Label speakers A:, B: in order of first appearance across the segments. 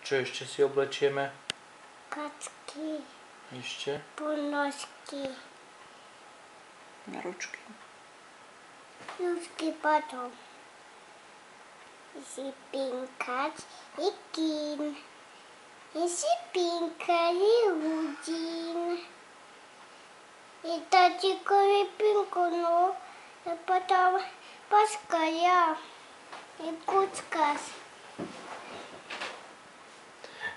A: čo ešte si oblečieme?
B: Kačky.
A: Ešte?
B: Ponožky.
C: Na ručky.
B: Ručky potom. Si pinkať i kín. Si pinkať i hudín. I tatikovi pinkunu. A potom paska ja. I kuckas.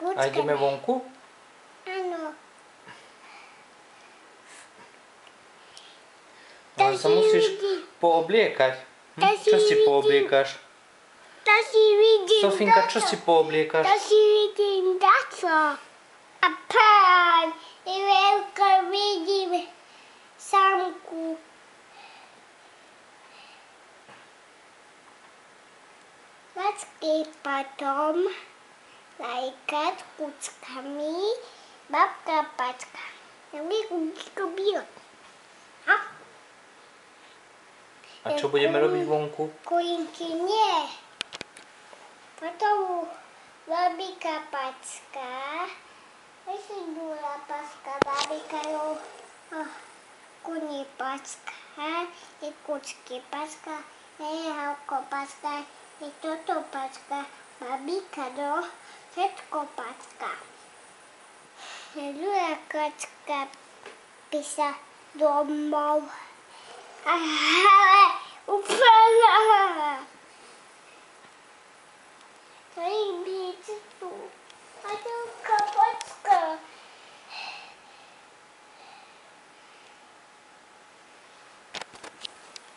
A: A ideme vonku?
B: Áno.
A: Ale sa musíš poobliekať. Čo si poobliekaš?
B: To si vidím.
A: Sofinka, čo si poobliekaš?
B: To si vidím dačo. A pán. I veľko vidím samku. Vačky potom lajkať kuckami. Babka pačka.
A: A čo budeme robiť vonku?
B: Kulinky nie. Potom babika pačka. Ešte dula pačka, babika jo. Kuni pačka. I kučky pačka. I halko pačka. I toto pačka. Babika do. Všetko pačka. Dula kačka písa domov. Upala! Rybici tu. A tu kapačka.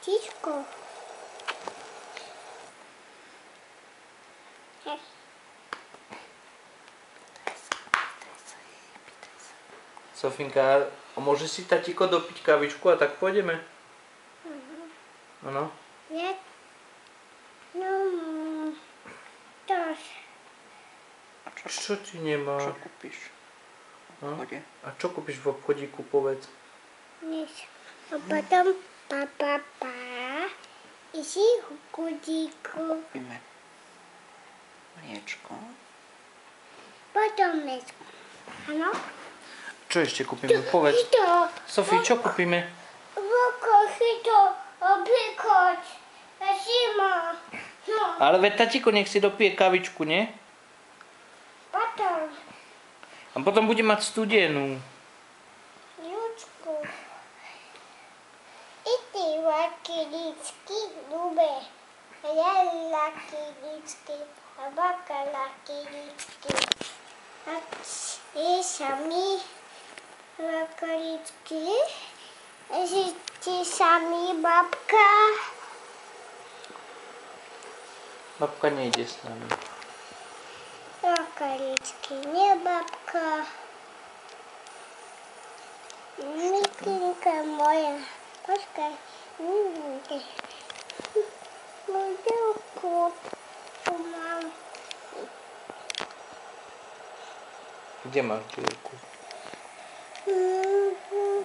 B: Tičko.
A: Sofinka, a môže si tatiko dopiť kavičku a tak pôjdeme? Áno.
B: Nie? No, to.
C: A
A: Čo ty nemáš?
C: Čo kúpiš v obchode?
A: A čo kúpiš v obchodíku, povedz?
B: Nič. A potom papa isi kudíku.
C: Kúpime mliečko.
B: Potom mliečko. Áno?
A: Čo ešte kúpime? Povedz. Sofii, čo kúpime?
B: Voko, chyto, oblikoť. A zima. No.
A: Ale veď tatiko nech si dopije kavičku, nie?
B: Potom.
A: A potom bude mať studenú.
B: Ľudsku. I ty lakiničky ľube. A ja lakiničky. A baka lakiničky. A ty sami lakiničky. A ty sami babka.
A: Babka nejde s nami.
B: Lakiničky, nie babka. Mikinka moja. Počkaj. Modelku. Tu mám.
A: Kde máš dierku?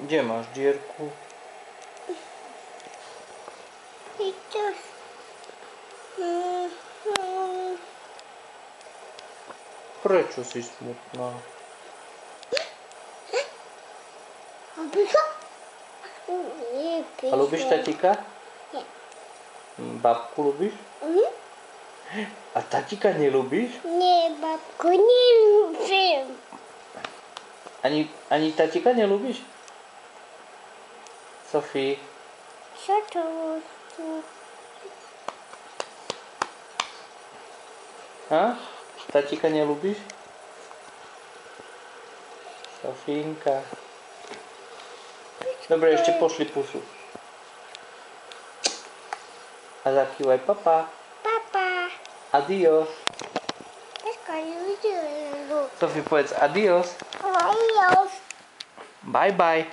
A: Kde máš dierku?
B: I to.
A: Prečo si smutná? A ľubíš tatika?
B: Nie.
A: Babku ľubíš? A tatika neľubíš?
B: Nie, babku neľúbim.
A: Ani tatika neľubíš? Sofii?
B: Čo to tu?
A: Ha? Tatika neľubíš? Sofínka. Dobre, ešte pošli pusu. A zakývaj papa.
B: Papa.
A: Adios. Sofii, povedz adios.
B: Adios.
A: Bye bye.